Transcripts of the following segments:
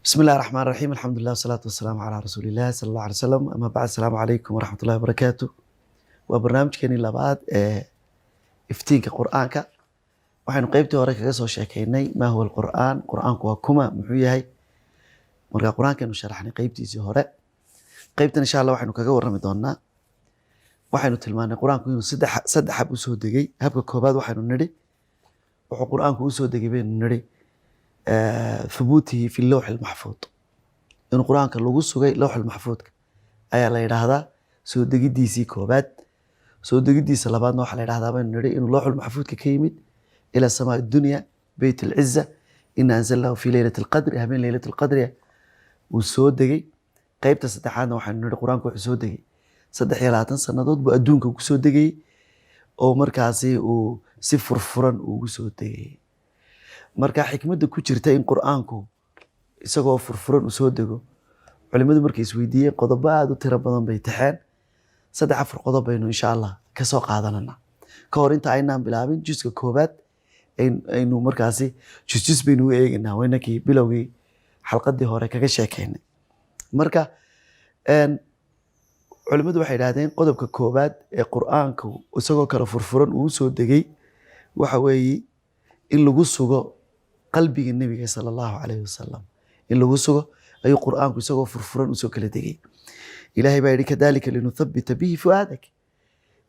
بسم الله الرحمن الرحيم الحمد لله والصلاة والسلام على رسول الله صلى الله عليه وسلم أما بعد السلام عليكم ورحمة الله وبركاته وبرنامج كاني لبعض افتينك قرآنك وحين قيبتي وراك قصة شاكيني ما هو القرآن قرآنك وكما محوية مرقى قرآن كانوا شرحني قيبتي زهراء قيبتنا إن شاء الله وحين كاقور رمضاننا وحين تلماني قرآنك ينو سد حب أسود دقي هبك كوباد وحين نري وحو قرآنك أسود دقي بين نري ثبوته في اللوح المحفوظ إن القرآن كان لغو سوغي لوح المحفوظ أي الله يرهدا سو دقيديسي كوبات سو دقيديسي لباد نوح الله يرهدا بين نري إن اللوح المحفوظ كيمد إلى سماء الدنيا بيت العزة إن أنزلناه في ليلة القدر همين ليلة القدر وسو دقي قيبتا سدحانا وحن نري القرآن كو سو دقي صدح يلاتن سنادود بو أدونك كو سو دقي أو مركاسي و سفر فرن و سو دقي marka xikmada ku jirta in quraanku isagoo furfuran u soo dego culimadu markay isweydiiyeen qodobo aad u tiro badan bay taxeen saddex afar qodob baynu insha Allah ka soo qaadanana ka hor inta aynaan bilaabin jiska koobaad aynu markaasi jis baynu eegnaa waynakii bilowgii xalqadii hore kaga sheekeynay marka culimadu waxay yiraahdeen qodobka koobaad ee quraanku isagoo kala furfuran uu soo degay waxa weeye in lagu sugo qalbiga nabiga sallallahu alayhi wasallam in lagu sugo ay quraanku isagoo furfuran u soo kala degay ilaahay baa yiri kadalika linuthabbita bihi fuadak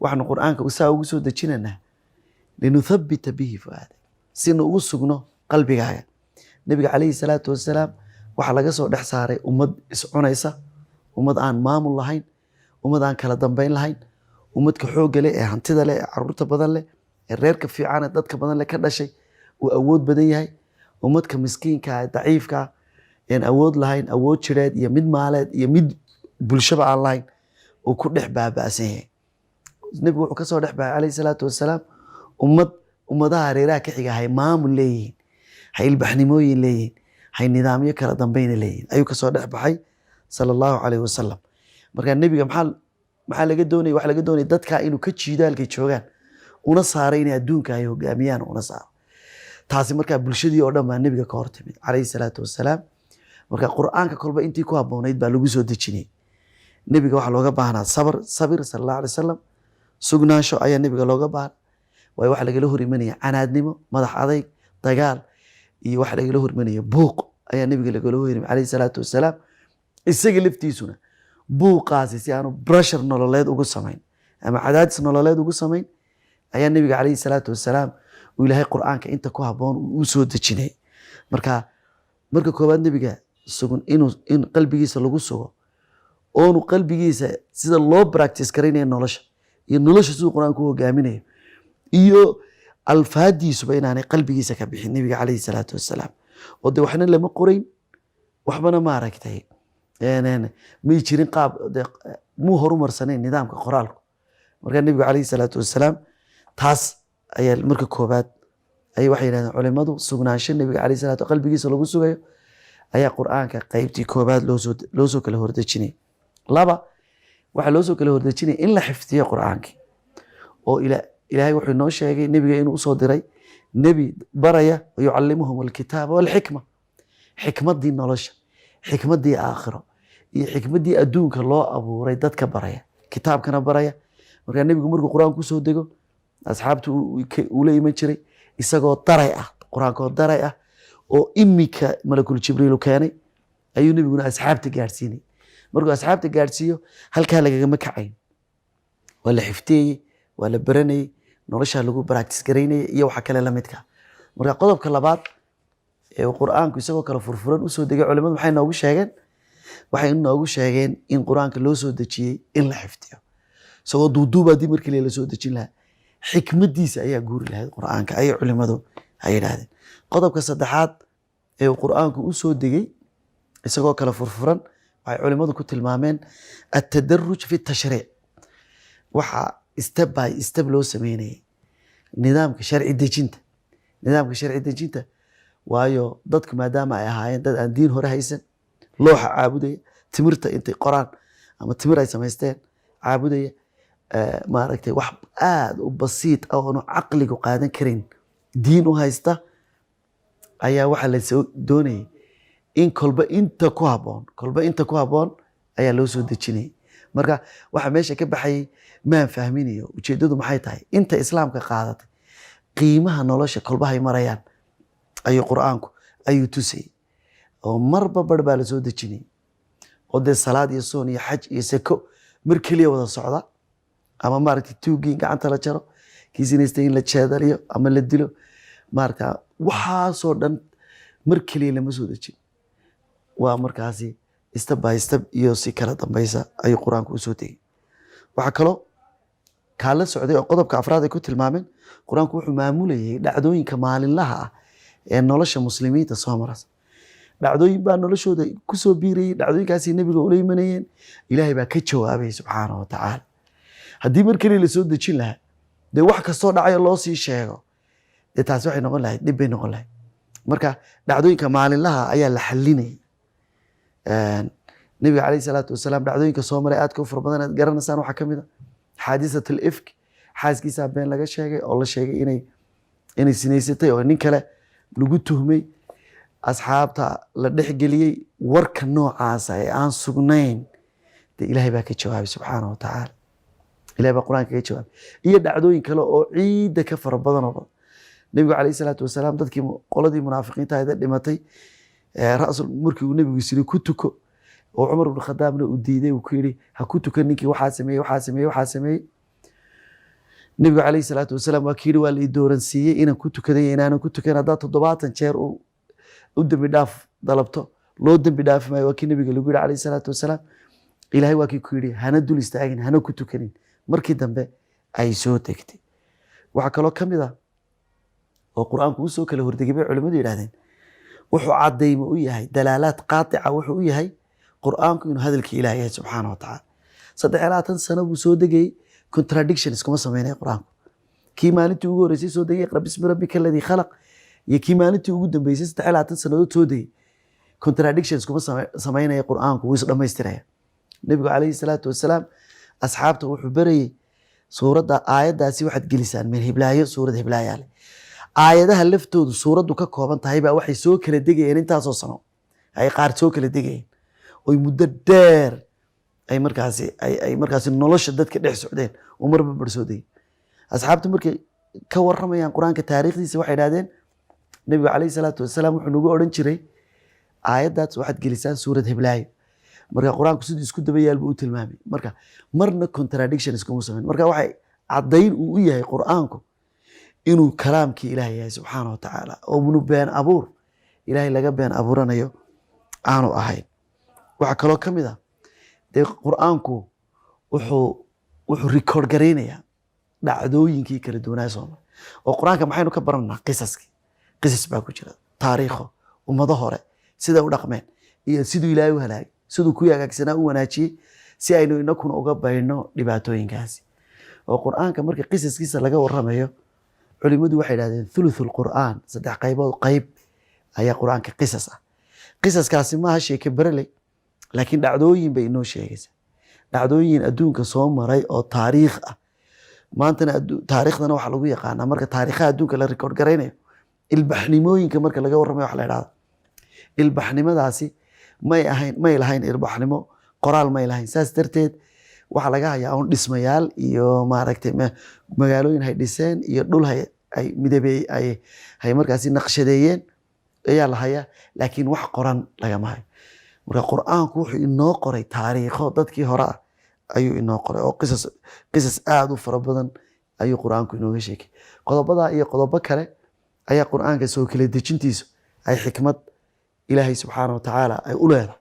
waxaan quraanka ugu soo dejinana linuthabbita bihi fuadak sinu ugu sugno qalbigaaga nabiga alayhi salatu wasalaam waxa laga soo dhex saaray ummad is cunaysa ummad aan maamul lahayn ummad aan kala dambeyn lahayn ummad ka xoog leh ee hantida leh carruurta badan leh ee reerka fiican ee dadka badan leh ka dhashay oo awood badan yahay ummadka miskiinka ah daciifka aan awood lahayn awood jireed iyo mid maaleed iyo mid bulshada aan lahayn oo ku dhex baabaasan yahay nabigu wuxuu ka soo dhex baxay alayhi salaatu wasalaam ummadaha reeraha ka xiga hay maamul leeyihiin hay ilbaxnimooyin leeyihiin hay nidaamyo kala dambeyn leeyihiin ayuu ka soo dhex baxay sallallahu alayhi wasallam marka nabiga maxaa laga doonay wax laga doonay dadka inuu ka jiidaalkay joogan una saaray inay adduunka ay hogaamiyaan una saaro taasi marka bulshadii oo dhan baa nabiga ka hortimid alayhi salaatu wasalaam marka quraanka kolba intii ku haboonayd baa lagu soo dejinay nabiga waxa looga baahnaa sabir sallallahu alayhi wasallam sugnaasho ayaa nabiga looga baahnaa way wax laga horimanaya canaadnimo madax adayg dagaal iyo wax laga horimanaya buuq ayaa nabiga laga horimanay alayhi salaatu wasalaam isaga laftiisuna buuqaasi si aanu pressure nololeed ugu sameyn ama cadaadis nololeed ugu sameyn ayaa nabiga alayhi salaatu wasalaam uu ilaahay quraanka inta ku haboon uu soo dejinay marka koobaad nabiga sugan in qalbigiisa lagu sugo oo qalbigiisa sida loo practice karinayo nolosha iyo nolosha suu quraanku hogaaminayo iyo alfaadiisu baynaanay qalbigiisa ka bixin nabiga alayhi salaatu wasalaam oo de waxna lama qorayn waxbana ma aragtay ma jirin qaab muu horumarsanay nidaamka qoraalku marka nabiga alayhi salaatu wasalaam taas ayaa marka koobaad ay waxay yiraahdeen culimadu sugnaansho nabiga alayhi salaatu qalbigiisa lagu sugayo ayaa quraanka qaybtii koobaad loo soo kala hordejinay laba waxa loo soo kala hordejinay in la xifdiyo quraanka oo ilaahay wuxuu noo sheegay nabiga inuu soo diray nabi baraya oo yuallimuhum alkitaaba wal hikma xikmadii nolosha xikmadii aakhiro iyo xikmadii adduunka loo abuuray dadka baraya kitaabkana baraya marka nabigu markuu quraanku soo dego asxaabtu uu la iman jiray isagoo daray ah quraanka daray ah oo imika malakul jibriil keenay ayuu nabiguna asxaabta gaarsiinay markuu asxaabta gaarsiiyo halka lagaga makacayn wala xiftiyay wala baranay nolosha lagu practice gareynay iyo waxa kale la midka marka qodobka labaad ee quraanku isagoo kala furfuran u soo degay culimadu waxay noogu sheegeen in quraanka loo soo dejiyay in la xifdiyo soo duuduubadii markii la soo dejin lahaa xikmadiisa ayaa guuri lahayd quraanka ay culimadu ay yiraahdeen qodobka saddexaad ee quraanku u soo degay isagoo kala furfuran waxay culimadu ku tilmaameen at-tadarruj fi at-tashrii' waxa step by step loo sameeyay nidaamka sharci dejinta waayo dadku maadaama ay ahaayeen dad aan diin hore haysan looxa caabudaya timirta intay qoraan ama timir ay samaysteen caabudaya ma aragtay wax aad u basiit ah oo aqligu qaadan karin diin u haysta ayaa waxa la soo doonay in kolba inta ku habboon ayaa loo soo dejinayay. marka waxa meesha ka baxayay maan fahminayo ujeedadu maxay tahay. inta islaamka qaadatay qiimaha nolosha kolbahay marayaan ayuu qur'aanku ayuu tusayay oo marba bar baa la soo dejinayay oo dee salaad iyo soon iyo xaj iyo sako mar keliya wada socda, ama maaragtay tuugii gacanta la jaro, kii sinaystay in la jeedaliyo ama la dilo, maaragta waxaasoo dhan mar keliya lama soo dejin. waa markaasi step by step iyo si kala dambaysa ayuu qur-aanku usoo degay. waxaa kaloo kaala socday oo qodobka afraad ay ku tilmaameen, qur-aanku wuxuu maamulayay dhacdooyinka maalinlaha ah ee nolosha muslimiinta soo marasa. dhacdooyin baa noloshooda kusoo biirayay, dhacdooyinkaasi nebiga ula imanayeen, ilaahay baa ka jawaabay subxaanahu wa tacaala. haddii mar keliya lasoo dejin lahaa dee wax kastoo dhacayo loo sii sheego, dee taasi waxay noqon lahayd dhib bay noqon lahayd. marka dhacdooyinka maalinlaha ayaa la xalinayay. nabiga calayhi salaatu wasalaam dhacdooyinka soo maray aadka u fara badan aad garanaysaan. waxaa ka mid a xaadisat alifk, xaaskiisaa been laga sheegay oo la sheegay inay sinaysatay oo nin kale lagu tuhmay, asxaabta la dhexgeliyey. warka noocaasa ee aan sugnayn dee ilaahay baa ka jawaabay subxaanahu wa tacaala. ilahay baa qur-aanka ka jawaabay. iyo dhacdooyin kale oo ciidda ka fara badan oo badan. nabigu calayhi salaatu wasalaam dadkii qoladii munaafiqiinta ahayd ee dhimatay, rasul markii uu nebigu yiri ku tuko oo Cumar ibn Khadaabna uu diiday, uu ku yiri ha ku tukan ninkii waxaa sameeyey. nabigu calayhi salaatu wasalaam waa kii waa la dooransiiyey inaan ku tukaday inaan ku tukan. haddaa 70 jeer u dambi dhaaf dalabto loo dambi dhaafi maayo. waa kii nabiga lagu yiri calayhi salaatu wasalaam, ilaahay waa kii ku yiri hana dul istaagin, hana ku tukanin. markii dambe ay soo degtay. waxaa kaloo ka mid ah oo qur-aanku usoo kala hordegay bay culimmadu yidhahdeen, wuxuu cadaymo u yahay dalaalaad qaatica, wuxuu u yahay qur-aanku inuu hadalkii ilaah yahay subxaana wa tacaala. 30 sano buu soo degayey, contradictions kuma sameynaya qur-aanku. kii maalintii ugu horreysay soo degay iqra bismi rabbika alladii khalaq, iyo kii maalintii ugu dambeysay 30 sannadood soo degay, contradictions kuma sameynaya qur-aanku, wuu is dhammaystiraya. nabigu calayhi salaatu wasalaam asxaabta wuxuu barayay suuradda aayaddaasi waxaad gelisaan meel hiblaayo, suurad hiblaayaa leh. aayadaha laftoodu suuraddu ka kooban tahay baa waxay soo kala degayeen intaasoo sano, ay qaar soo kala degayeen oy muddo dheer ay markaasi nolosha dadka dhex socdeen oo marba bar soo degay. asxaabtu markay ka waramayaan qur-aanka taariikhdiisa waxay idhahdeen nabigu calayhi salaatu wasalaam wuxuu nagu odhan jiray aayaddaas waxaad gelisaan suurad hiblaayo. marka qur-aanku siduu isku daba yaal buu u tilmaamay. marka marna contradiction iskuma samayn. marka waxay caddayn uu u yahay qur-aanku inuu kalaamkii ilaahay yahay subxaana wa tacaala, oo munu been abuur ilaahay laga been abuuranayo aanu ahayn. waxaa kaloo ka mid ah dee qur-aanku wuxuu rikoord garaynayaa dhacdooyinkii kala duwanaa soo maray. oo qur-aanka maxaynu ka baranaa? qisas baa ku jira, taariikho ummado hore siday u dhaqmeen iyo siduu ilaahay u halaagay, siduu ku hagaagsanaa u wanaajiyey, si aynu inakuna uga bayno dhibaatooyinkaasi. oo qur-aanka marka qisaskiisa laga waramayo, culimadu waxay idhahdeen thuluthul qur'aan, 3 qaybood qayb ayaa qur-aanka qisas ah. qisaskaasi maaha sheeke bereley, laakiin dhacdooyin bay inoo sheegaysaa. dhacdooyin adduunka soo maray oo taariikh ah. maantana taariikhdana waxaa lagu yaqaanaa marka taariikhaha adduunka la rikoord garaynayo, ilbaxnimooyinka marka laga warramayo waxa la idhahda ilbaxnimadaasi may lahayn ilbaxnimo, qoraal may lahayn. saas darteed waxaa laga hayaa un dhismayaal iyo maaragtay magaalooyin hay dhiseen iyo dhul ay midabey hay markaasi naqshadeeyeen ayaa la hayaa, laakiin wax qoran lagama hayo. marka qur-aanku wuxuu inoo qoray taariikho dadkii hore ah ayuu inoo qoray, oo qisas aada u fara badan ayuu qur-aanku inooga sheekay. qodobadaa iyo qodobo kale ayaa qur-aanka soo kala dejintiisu ay xikmad ilaahay subxaana wa tacaala ay u leedahay.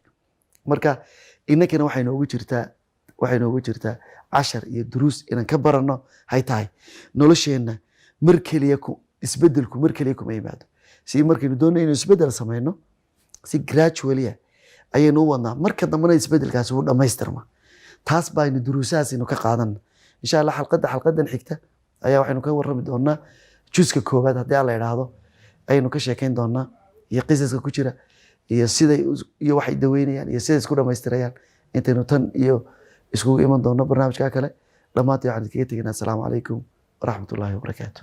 marka innakana waxay noogu jirtaa cashar iyo duruus inaan ka baranno hay tahay nolosheenna. mar keliya isbedelku mar keliya kuma yimaado. si markaynu doonay inuu isbedel samayno, si gradually ayaynu u wadnaa, marka dambena isbedelkaasi wuu dhammaystirma. taas baynu duruusahaasaynu ka qaadana. insha allah xalqadan xigta ayaa waxaynu ka warrami doonaa juska koowaad haddii alla idhaahdo, ayaynu ka sheekayn doonaa iyo qisaska ku jira iyo iyo waxay daweynayaan iyo siday isku dhammaystirayaan. intaynu tan iyo iskugu iman doono barnaamijka kale, dhammaantii waxaan idinkaga tegaynaa. asalaamu calaykum waraxmatullaahi wabarakaatu.